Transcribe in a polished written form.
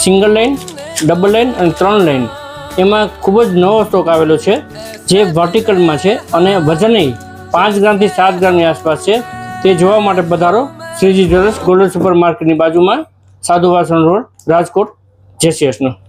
Single line, double line અને 3 line એમાં ખૂબ જ નવો સ્ટોક આવેલો છે, જે વર્ટિકલમાં છે અને વજન 5 ગ્રામથી 7 ગ્રામની આસપાસ છે. તે જોવા માટે પધારો શ્રીજી જ્વેલર્સ, ગોલ્ડન સુપર માર્કેટની બાજુમાં, સાધુ વાસણ રોડ, રાજકોટ. જય શ્રી કૃષ્ણ.